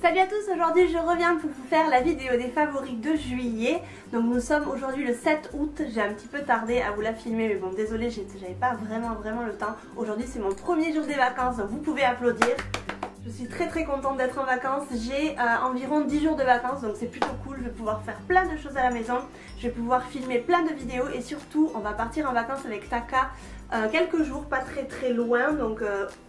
Salut à tous, aujourd'hui je reviens pour vous faire la vidéo des favoris de juillet. Donc nous sommes aujourd'hui le 7 août, j'ai un petit peu tardé à vous la filmer mais bon désolé, j'avais pas vraiment le temps. Aujourd'hui c'est mon premier jour des vacances donc vous pouvez applaudir. Je suis très contente d'être en vacances, j'ai environ 10 jours de vacances donc c'est plutôt cool, je vais pouvoir faire plein de choses à la maison, je vais pouvoir filmer plein de vidéos et surtout on va partir en vacances avec Taka quelques jours, pas très loin donc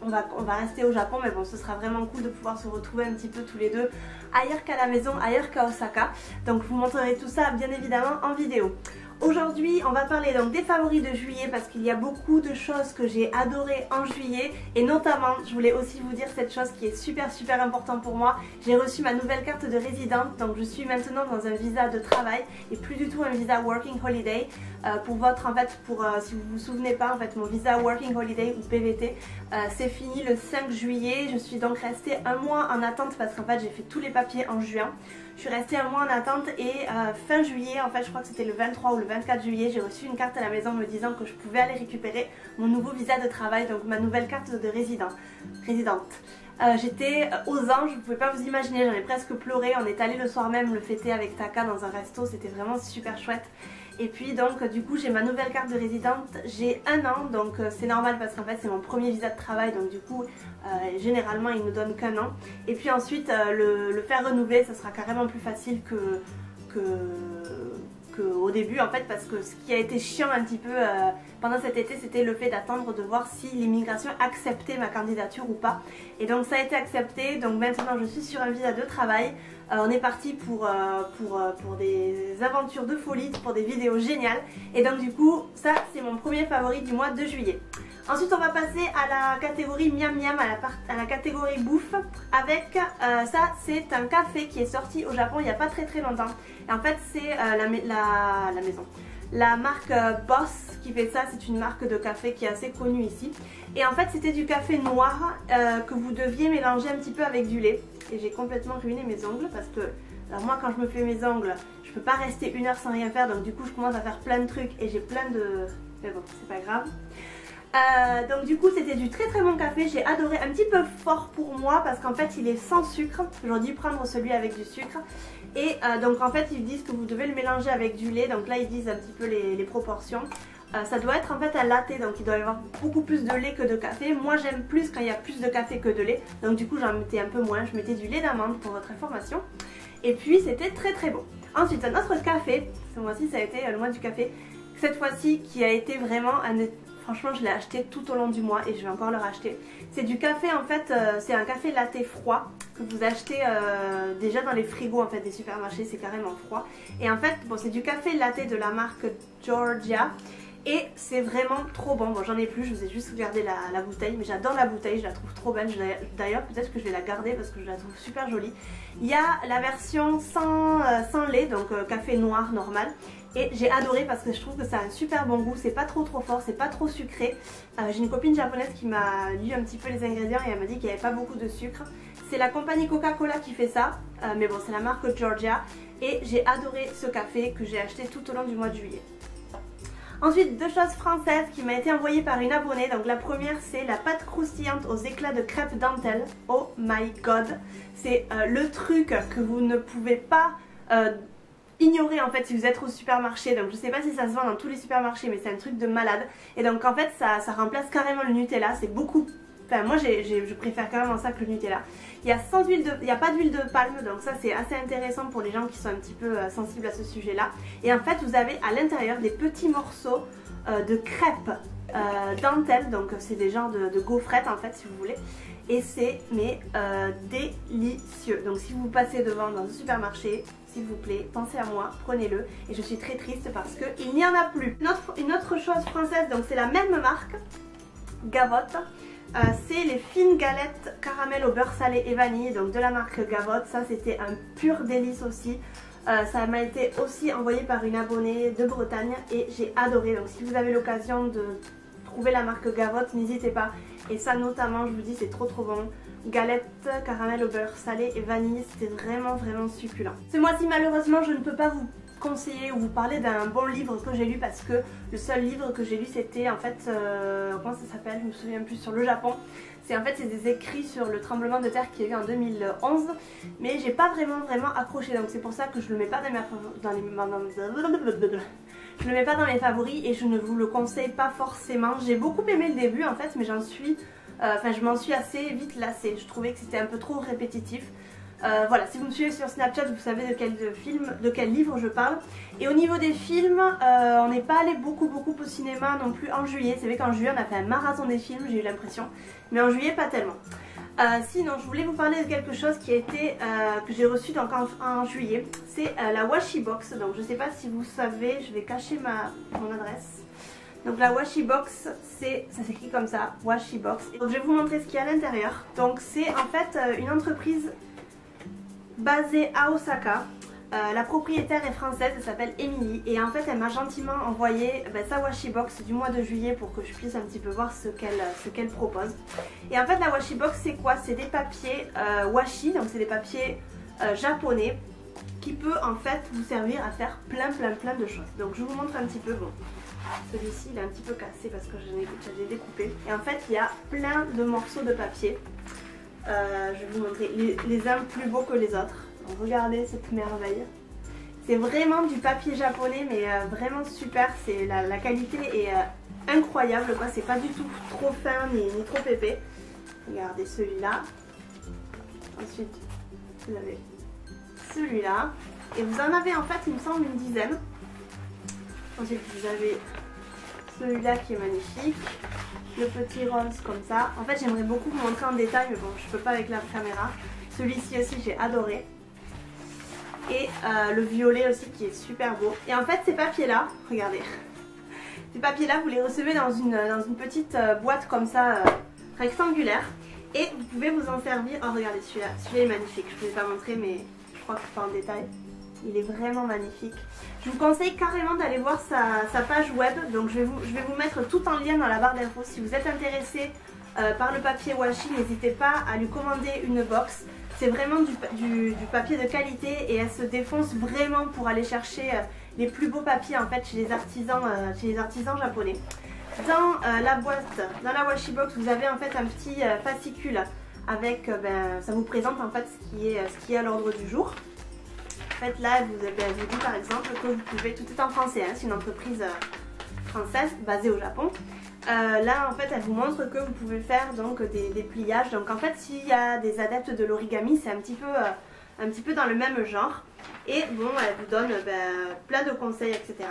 on va rester au Japon mais bon ce sera vraiment cool de pouvoir se retrouver un petit peu tous les deux ailleurs qu'à la maison, ailleurs qu'à Osaka. Donc je vous montrerai tout ça bien évidemment en vidéo. Aujourd'hui on va parler donc des favoris de juillet parce qu'il y a beaucoup de choses que j'ai adorées en juillet et notamment je voulais aussi vous dire cette chose qui est super importante pour moi. J'ai reçu ma nouvelle carte de résidente donc je suis maintenant dans un visa de travail et plus du tout un visa Working Holiday. Si vous vous souvenez pas en fait mon visa Working Holiday ou PVT c'est fini le 5 juillet. Je suis donc restée un mois en attente parce qu'en fait j'ai fait tous les papiers en juin. Je suis restée un mois en attente et fin juillet, en fait je crois que c'était le 23 ou le 24 juillet, j'ai reçu une carte à la maison me disant que je pouvais aller récupérer mon nouveau visa de travail, donc ma nouvelle carte de résidente. J'étais aux anges, vous pouvez pas vous imaginer, j'en ai presque pleuré. On est allé le soir même le fêter avec Taka dans un resto, c'était vraiment super chouette. Et puis donc du coup j'ai ma nouvelle carte de résidente, j'ai un an donc c'est normal parce qu'en fait c'est mon premier visa de travail donc du coup généralement ils ne donnent qu'un an. Et puis ensuite le faire renouveler ça sera carrément plus facile qu'au début en fait parce que ce qui a été chiant un petit peu pendant cet été c'était le fait d'attendre de voir si l'immigration acceptait ma candidature ou pas. Et donc ça a été accepté donc maintenant je suis sur un visa de travail. On est parti pour des aventures de folie, pour des vidéos géniales et donc du coup ça c'est mon premier favori du mois de juillet. Ensuite on va passer à la catégorie miam miam, à la catégorie bouffe avec ça c'est un café qui est sorti au Japon il n'y a pas très longtemps et en fait c'est la marque Boss qui fait ça, c'est une marque de café qui est assez connue ici et en fait c'était du café noir que vous deviez mélanger un petit peu avec du lait et j'ai complètement ruiné mes ongles parce que alors moi quand je me fais mes ongles je peux pas rester une heure sans rien faire donc du coup je commence à faire plein de trucs et j'ai plein de... mais bon c'est pas grave. Donc du coup c'était du très bon café, j'ai adoré, un petit peu fort pour moi parce qu'en fait il est sans sucre, j'aurais dû prendre celui avec du sucre et donc en fait ils disent que vous devez le mélanger avec du lait, donc là ils disent un petit peu les proportions. Ça doit être en fait un latte donc il doit y avoir beaucoup plus de lait que de café. Moi j'aime plus quand il y a plus de café que de lait donc du coup j'en mettais un peu moins, je mettais du lait d'amande pour votre information et puis c'était très bon. Ensuite un autre café, ce mois-ci ça a été le mois du café, cette fois-ci qui a été vraiment un... Franchement je l'ai acheté tout au long du mois et je vais encore le racheter. C'est du café en fait, c'est un café latte froid que vous achetez déjà dans les frigos en fait des supermarchés, c'est carrément froid. Et en fait bon c'est du café latte de la marque Georgia et c'est vraiment trop bon. Bon j'en ai plus, je vous ai juste regardé la bouteille mais j'adore la bouteille, je la trouve trop belle. D'ailleurs peut-être que je vais la garder parce que je la trouve super jolie. Il y a la version sans lait donc café noir normal. Et j'ai adoré parce que je trouve que ça a un super bon goût, c'est pas trop fort, c'est pas trop sucré. J'ai une copine japonaise qui m'a lu un petit peu les ingrédients et elle m'a dit qu'il n'y avait pas beaucoup de sucre. C'est la compagnie Coca-Cola qui fait ça, mais bon c'est la marque Georgia. Et j'ai adoré ce café que j'ai acheté tout au long du mois de juillet. Ensuite deux choses françaises qui m'a été envoyée par une abonnée. Donc la première c'est la pâte croustillante aux éclats de crêpes dentelle. Oh my god, c'est le truc que vous ne pouvez pas... ignorer en fait si vous êtes au supermarché, donc je sais pas si ça se vend dans tous les supermarchés mais c'est un truc de malade et donc en fait ça remplace carrément le Nutella, c'est beaucoup, enfin moi je préfère carrément ça que le Nutella. Il y a sans huile il n'y a pas d'huile de palme donc ça c'est assez intéressant pour les gens qui sont un petit peu sensibles à ce sujet là et en fait vous avez à l'intérieur des petits morceaux de crêpes dentelle, donc c'est des genres de gaufrettes en fait si vous voulez et c'est mais délicieux. Donc si vous passez devant dans un supermarché s'il vous plaît, pensez à moi, prenez-le. Et je suis très triste parce qu'il n'y en a plus. Une autre chose française, donc c'est la même marque, Gavotte. C'est les fines galettes caramel au beurre salé et vanille, donc de la marque Gavotte. Ça c'était un pur délice aussi. Ça m'a été aussi envoyé par une abonnée de Bretagne et j'ai adoré. Donc si vous avez l'occasion de trouver la marque Gavotte, n'hésitez pas. Et ça notamment, je vous dis, c'est trop bon. Galette caramel au beurre salé et vanille, c'était vraiment succulent. Ce mois-ci malheureusement je ne peux pas vous conseiller ou vous parler d'un bon livre que j'ai lu parce que le seul livre que j'ai lu c'était en fait, comment ça s'appelle, je me souviens plus, sur le Japon. C'est en fait c'est des écrits sur le tremblement de terre qu'il y a eu en 2011, mais j'ai pas vraiment accroché, donc c'est pour ça que je le mets pas je le mets pas dans mes favoris et je ne vous le conseille pas forcément. J'ai beaucoup aimé le début en fait, mais je m'en suis assez vite lassée. Je trouvais que c'était un peu trop répétitif. Voilà, si vous me suivez sur Snapchat, vous savez de quel livre je parle. Et au niveau des films, on n'est pas allé beaucoup au cinéma non plus en juillet. C'est vrai qu'en juillet on a fait un marathon des films, j'ai eu l'impression. Mais en juillet pas tellement. Sinon, je voulais vous parler de quelque chose qui a été que j'ai reçu donc en juillet. C'est la Washi Box. Donc je sais pas si vous savez, je vais cacher mon adresse. Donc la Washi Box, ça s'écrit comme ça, Washi Box. Donc je vais vous montrer ce qu'il y a à l'intérieur. Donc c'est en fait une entreprise basée à Osaka. La propriétaire est française, elle s'appelle Émilie et en fait elle m'a gentiment envoyé sa Washi Box du mois de juillet pour que je puisse un petit peu voir ce qu'elle propose. Et en fait la Washi Box c'est quoi? C'est des papiers washi, donc c'est des papiers japonais qui peut en fait vous servir à faire plein de choses. Donc je vous montre un petit peu, bon celui-ci il est un petit peu cassé parce que j'ai découpé. Et en fait il y a plein de morceaux de papier, je vais vous montrer les uns plus beaux que les autres. Donc regardez cette merveille. C'est vraiment du papier japonais mais vraiment super. La qualité est incroyable quoi. C'est pas du tout trop fin ni trop épais. Regardez celui-là. Ensuite vous avez celui-là. Et vous en avez en fait il me semble une dizaine. Ensuite vous avez celui-là qui est magnifique. Le petit rose comme ça. En fait j'aimerais beaucoup vous montrer en détail mais bon je peux pas avec la caméra. Celui-ci aussi j'ai adoré. Et le violet aussi qui est super beau. Et en fait ces papiers là, regardez, ces papiers là vous les recevez dans une petite boîte comme ça rectangulaire. Et vous pouvez vous en servir. Oh regardez celui-là est magnifique. Je ne vous ai pas montré mais je crois que c'est pas en détail. Il est vraiment magnifique. Je vous conseille carrément d'aller voir sa page web. Donc je vais vous mettre tout en lien dans la barre d'infos. Si vous êtes intéressé par le papier washi, n'hésitez pas à lui commander une box. C'est vraiment du papier de qualité et elle se défonce vraiment pour aller chercher les plus beaux papiers en fait chez les artisans japonais. Dans la boîte, dans la Washi Box, vous avez en fait un petit fascicule avec, ça vous présente en fait ce qui est à l'ordre du jour. En fait là, vous dit par exemple que vous pouvez, tout est en français, hein, c'est une entreprise française basée au Japon. Là en fait elle vous montre que vous pouvez faire donc des pliages. Donc en fait s'il y a des adeptes de l'origami c'est un petit peu dans le même genre. Et bon elle vous donne plein de conseils etc.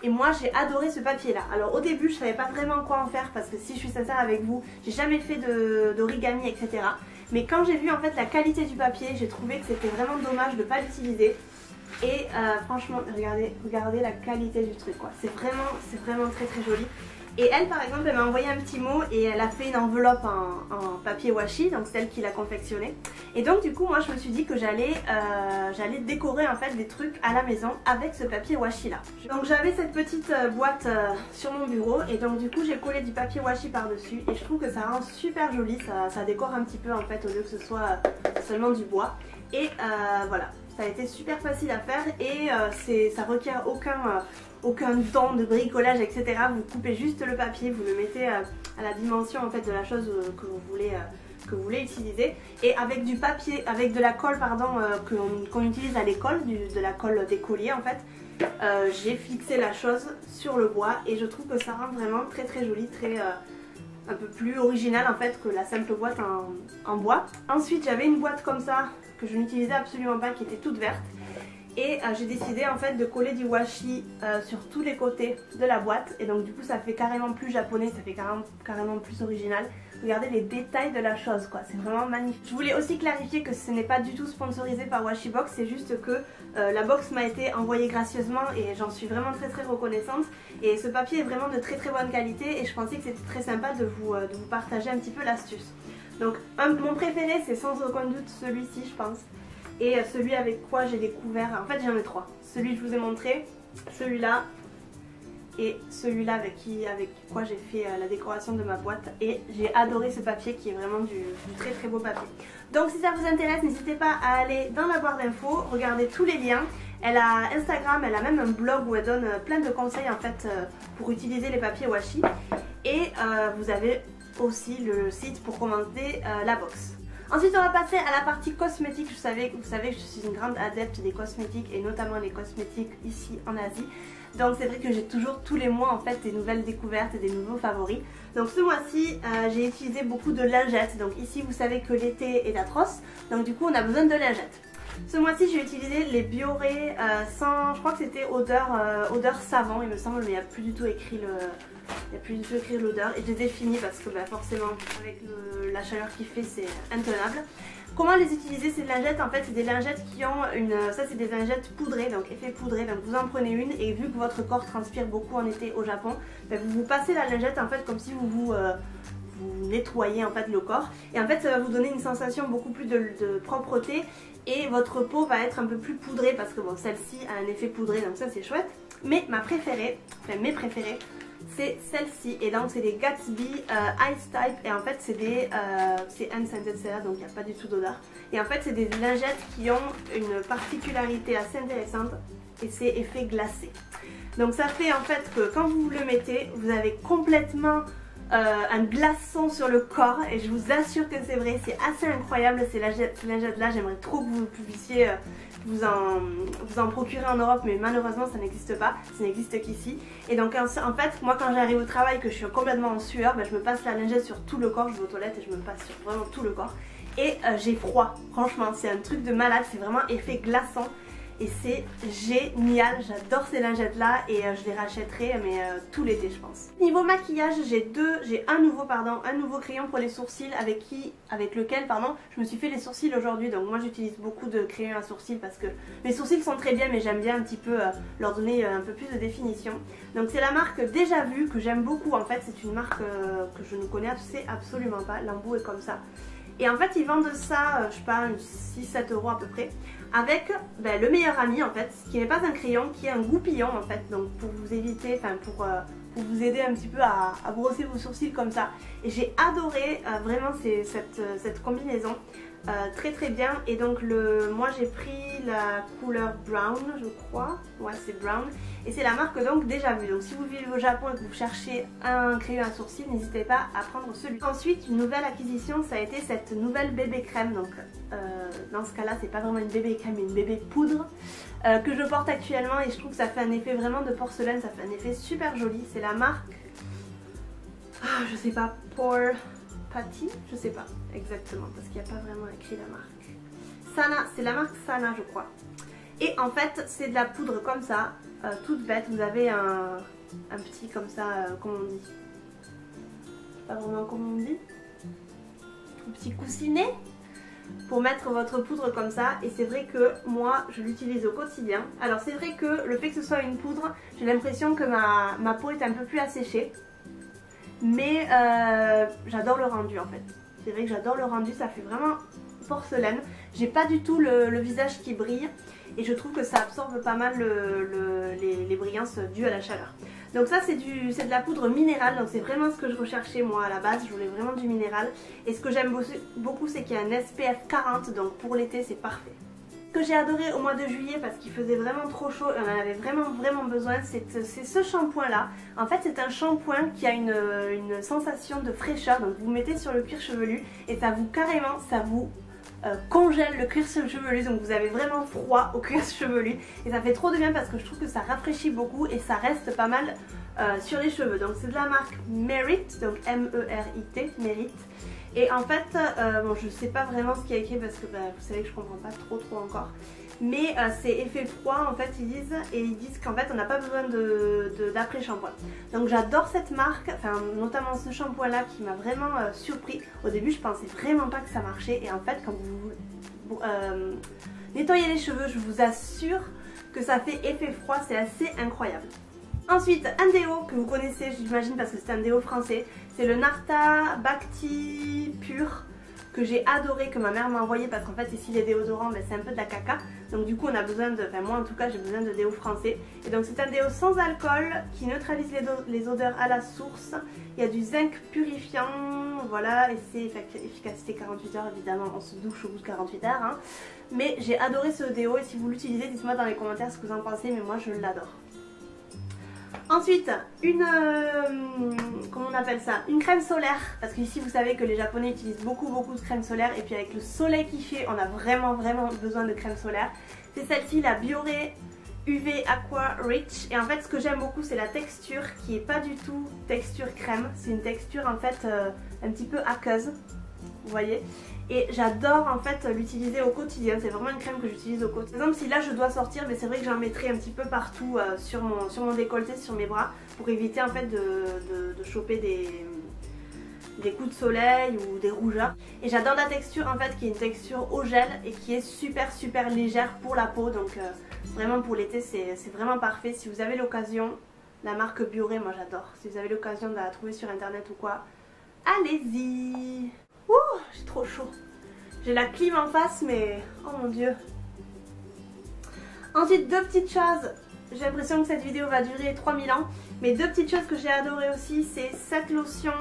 Et moi j'ai adoré ce papier là. Alors au début je savais pas vraiment quoi en faire parce que si je suis sincère avec vous j'ai jamais fait d'origami etc. Mais quand j'ai vu en fait la qualité du papier j'ai trouvé que c'était vraiment dommage de ne pas l'utiliser. Et franchement regardez la qualité du truc quoi. C'est vraiment très joli. Et elle par exemple elle m'a envoyé un petit mot et elle a fait une enveloppe en papier washi, donc celle qui l'a confectionnée. Et donc du coup moi je me suis dit que j'allais décorer en fait des trucs à la maison avec ce papier washi là. Donc j'avais cette petite boîte sur mon bureau et donc du coup j'ai collé du papier washi par dessus et je trouve que ça rend super joli, ça décore un petit peu en fait au lieu que ce soit seulement du bois. Et voilà, ça a été super facile à faire et ça requiert aucun don de bricolage etc. Vous coupez juste le papier, vous le mettez à la dimension en fait de la chose que vous voulez utiliser. Et avec du papier, avec de la colle pardon qu'on utilise à l'école, de la colle d'écolier en fait, j'ai fixé la chose sur le bois et je trouve que ça rend vraiment très joli, un peu plus original en fait que la simple boîte en bois. Ensuite j'avais une boîte comme ça que je n'utilisais absolument pas qui était toute verte. Et j'ai décidé en fait de coller du washi sur tous les côtés de la boîte. Et donc du coup ça fait carrément plus japonais, ça fait carrément plus original. Regardez les détails de la chose quoi, c'est vraiment magnifique. Je voulais aussi clarifier que ce n'est pas du tout sponsorisé par Washi Box, c'est juste que la box m'a été envoyée gracieusement et j'en suis vraiment très reconnaissante. Et ce papier est vraiment de très bonne qualité et je pensais que c'était très sympa de vous partager un petit peu l'astuce. Donc mon préféré c'est sans aucun doute celui-ci je pense. Et celui avec quoi j'ai découvert, en fait j'en ai trois. Celui que je vous ai montré, celui-là et celui-là avec quoi j'ai fait la décoration de ma boîte. Et j'ai adoré ce papier qui est vraiment du très beau papier. Donc si ça vous intéresse, n'hésitez pas à aller dans la barre d'infos, regardez tous les liens. Elle a Instagram, elle a même un blog où elle donne plein de conseils en fait pour utiliser les papiers washi. Et vous avez aussi le site pour commander la box. Ensuite on va passer à la partie cosmétique. Vous savez que je suis une grande adepte des cosmétiques et notamment les cosmétiques ici en Asie. Donc c'est vrai que j'ai toujours tous les mois en fait des nouvelles découvertes et des nouveaux favoris. Donc ce mois-ci j'ai utilisé beaucoup de lingettes. Donc ici vous savez que l'été est atroce, donc du coup on a besoin de lingettes. Ce mois-ci j'ai utilisé les Bioré sans, je crois que c'était odeur savon il me semble, mais il n'y a plus du tout écrit l'odeur et je les ai finis parce que bah, forcément avec la chaleur qu'il fait c'est intenable. Comment les utiliser ces lingettes? En fait c'est des lingettes qui ont ça c'est des lingettes poudrées, donc effet poudré, donc vous en prenez une et vu que votre corps transpire beaucoup en été au Japon, bah, vous passez la lingette en fait comme si vous nettoyez en fait le corps et en fait ça va vous donner une sensation beaucoup plus de propreté et votre peau va être un peu plus poudrée parce que bon celle-ci a un effet poudré donc ça c'est chouette. Mais ma préférée, enfin mes préférées, c'est celle-ci et donc c'est des Gatsby Ice Type et en fait c'est unscented cera donc il n'y a pas du tout d'odeur et en fait c'est des lingettes qui ont une particularité assez intéressante et c'est effet glacé. Donc ça fait en fait que quand vous le mettez vous avez complètement un glaçon sur le corps et je vous assure que c'est vrai, c'est assez incroyable ces lingettes là. J'aimerais trop que vous puissiez vous en procurer en Europe mais malheureusement ça n'existe pas, ça n'existe qu'ici. Et donc en fait moi quand j'arrive au travail que je suis complètement en sueur, ben, je me passe la lingette sur tout le corps, je vais aux toilettes et je me passe sur vraiment tout le corps et j'ai froid, franchement c'est un truc de malade, c'est vraiment effet glaçant. Et c'est génial, j'adore ces lingettes là et je les rachèterai mais tout l'été je pense. Niveau maquillage j'ai un nouveau crayon pour les sourcils avec lequel je me suis fait les sourcils aujourd'hui. Donc moi j'utilise beaucoup de crayons à sourcils parce que mes sourcils sont très bien mais j'aime bien un petit peu leur donner un peu plus de définition. Donc c'est la marque Déjà Vu que j'aime beaucoup en fait, c'est une marque que je ne connais absolument pas, l'embout est comme ça. Et en fait ils vendent ça, je sais pas, 6-7 € à peu près, avec le meilleur ami en fait, qui n'est pas un crayon, qui est un goupillon en fait, donc pour vous éviter, enfin pour vous aider un petit peu à brosser vos sourcils comme ça. Et j'ai adoré vraiment cette combinaison, très très bien. Et donc moi j'ai pris la couleur brown je crois, ouais c'est brown. Et c'est la marque donc Déjà Vu. Donc si vous vivez au Japon et que vous cherchez un crayon à sourcils, n'hésitez pas à prendre celui. Ensuite une nouvelle acquisition ça a été cette nouvelle bébé crème. Donc dans ce cas là c'est pas vraiment une bébé crème mais une bébé poudre que je porte actuellement et je trouve que ça fait un effet vraiment de porcelaine, ça fait un effet super joli. C'est la marque, je sais pas, Pore Patty, je sais pas exactement parce qu'il n'y a pas vraiment écrit la marque. Sana, c'est la marque Sana je crois. Et en fait c'est de la poudre comme ça, toute bête, vous avez un petit comme ça, comment on dit, je sais pas vraiment comment on dit, un petit coussinet pour mettre votre poudre comme ça. Et c'est vrai que moi je l'utilise au quotidien. Alors c'est vrai que le fait que ce soit une poudre, j'ai l'impression que ma peau est un peu plus asséchée, mais j'adore le rendu en fait. C'est vrai que j'adore le rendu, ça fait vraiment porcelaine. J'ai pas du tout le visage qui brille et je trouve que ça absorbe pas mal les brillances dues à la chaleur. Donc ça c'est de la poudre minérale, donc c'est vraiment ce que je recherchais moi à la base, je voulais vraiment du minéral. Et ce que j'aime beaucoup c'est qu'il y a un SPF 40, donc pour l'été c'est parfait. Ce que j'ai adoré au mois de juillet parce qu'il faisait vraiment trop chaud et on en avait vraiment besoin, c'est ce shampoing là. En fait c'est un shampoing qui a une sensation de fraîcheur, donc vous mettez sur le cuir chevelu et ça vous congèle le cuir chevelu, donc vous avez vraiment froid au cuir chevelu et ça fait trop de bien parce que je trouve que ça rafraîchit beaucoup et ça reste pas mal sur les cheveux. Donc c'est de la marque Merit, donc M-E-R-I-T, Merit. Et en fait, bon, je sais pas vraiment ce qu'il y a écrit parce que vous savez que je comprends pas trop encore. Mais c'est effet froid en fait ils disent, et ils disent qu'en fait on n'a pas besoin d'après-shampoing. Donc j'adore cette marque, enfin notamment ce shampoing là qui m'a vraiment surpris. Au début je pensais vraiment pas que ça marchait et en fait quand vous nettoyez les cheveux je vous assure que ça fait effet froid, c'est assez incroyable. Ensuite un déo que vous connaissez j'imagine parce que c'est un déo français, c'est le Narta Bhakti Pur que j'ai adoré, que ma mère m'a envoyé parce qu'en fait ici les déodorants c'est un peu de la caca, donc du coup on a besoin de, enfin moi en tout cas j'ai besoin de déo français. Et donc c'est un déo sans alcool qui neutralise les odeurs à la source, il y a du zinc purifiant, voilà, et c'est efficacité 48 heures, évidemment on se douche au bout de 48 heures hein. Mais j'ai adoré ce déo et si vous l'utilisez dites-moi dans les commentaires ce que vous en pensez, mais moi je l'adore. Ensuite, comment on appelle ça? Une crème solaire, parce qu'ici vous savez que les Japonais utilisent beaucoup de crème solaire et puis avec le soleil qui fait, on a vraiment besoin de crème solaire. C'est celle-ci, la Bioré UV Aqua Rich, et en fait ce que j'aime beaucoup c'est la texture qui est pas du tout texture crème, c'est une texture en fait un petit peu aqueuse, vous voyez. Et j'adore en fait l'utiliser au quotidien, c'est vraiment une crème que j'utilise au quotidien. Par exemple si là je dois sortir, mais c'est vrai que j'en mettrai un petit peu partout sur mon décolleté, sur mes bras, pour éviter en fait de choper des coups de soleil ou des rougeurs. Et j'adore la texture en fait qui est une texture au gel et qui est super légère pour la peau, donc vraiment pour l'été c'est vraiment parfait. Si vous avez l'occasion, la marque Bioré, moi j'adore, si vous avez l'occasion de la trouver sur internet ou quoi, allez-y. Ouh, j'ai trop chaud. J'ai la clim en face mais oh mon dieu. Ensuite deux petites choses, j'ai l'impression que cette vidéo va durer 3000 ans. Mais deux petites choses que j'ai adoré aussi, c'est cette lotion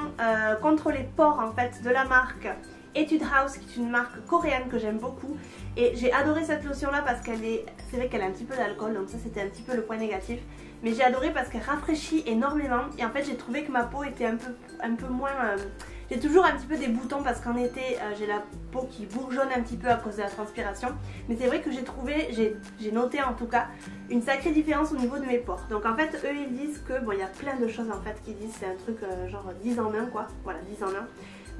contre les pores en fait de la marque Etude House, qui est une marque coréenne que j'aime beaucoup. Et j'ai adoré cette lotion là parce qu'elle est, c'est vrai qu'elle a un petit peu d'alcool, donc ça c'était un petit peu le point négatif. Mais j'ai adoré parce qu'elle rafraîchit énormément et en fait j'ai trouvé que ma peau était un peu moins... J'ai toujours un petit peu des boutons parce qu'en été j'ai la peau qui bourgeonne un petit peu à cause de la transpiration. Mais c'est vrai que j'ai trouvé, j'ai noté en tout cas, une sacrée différence au niveau de mes pores. Donc en fait eux ils disent que, bon il y a plein de choses en fait qui disent, c'est un truc genre 10 en 1 quoi, voilà 10 en 1.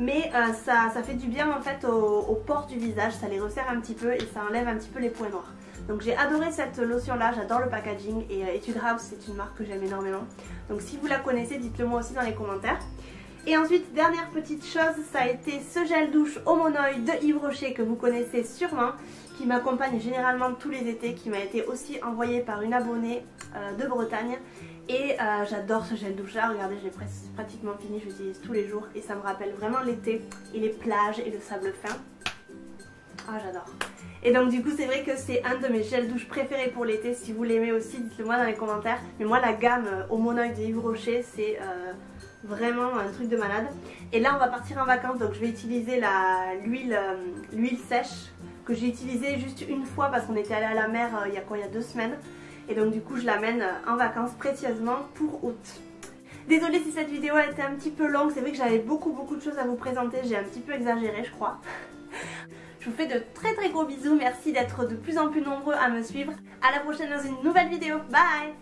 Mais ça fait du bien en fait aux pores du visage, ça les resserre un petit peu et ça enlève un petit peu les points noirs. Donc j'ai adoré cette lotion là, j'adore le packaging et Etude House c'est une marque que j'aime énormément. Donc si vous la connaissez, dites-le moi aussi dans les commentaires. Et ensuite, dernière petite chose, ça a été ce gel douche Omonoï de Yves Rocher que vous connaissez sûrement, qui m'accompagne généralement tous les étés, qui m'a été aussi envoyé par une abonnée de Bretagne. Et j'adore ce gel douche là, regardez j'ai pratiquement fini, je l'utilise tous les jours et ça me rappelle vraiment l'été et les plages et le sable fin. Ah j'adore. Et donc du coup c'est vrai que c'est un de mes gels douche préférés pour l'été, si vous l'aimez aussi dites-le moi dans les commentaires. Mais moi la gamme Omonoï de Yves Rocher c'est... vraiment un truc de malade. Et là on va partir en vacances, donc je vais utiliser l'huile sèche que j'ai utilisée juste une fois parce qu'on était allé à la mer il y a 2 semaines. Et donc du coup je l'amène en vacances précieusement pour août. Désolée si cette vidéo a été un petit peu longue, c'est vrai que j'avais beaucoup de choses à vous présenter, j'ai un petit peu exagéré je crois. Je vous fais de très gros bisous, merci d'être de plus en plus nombreux à me suivre. À la prochaine dans une nouvelle vidéo, bye.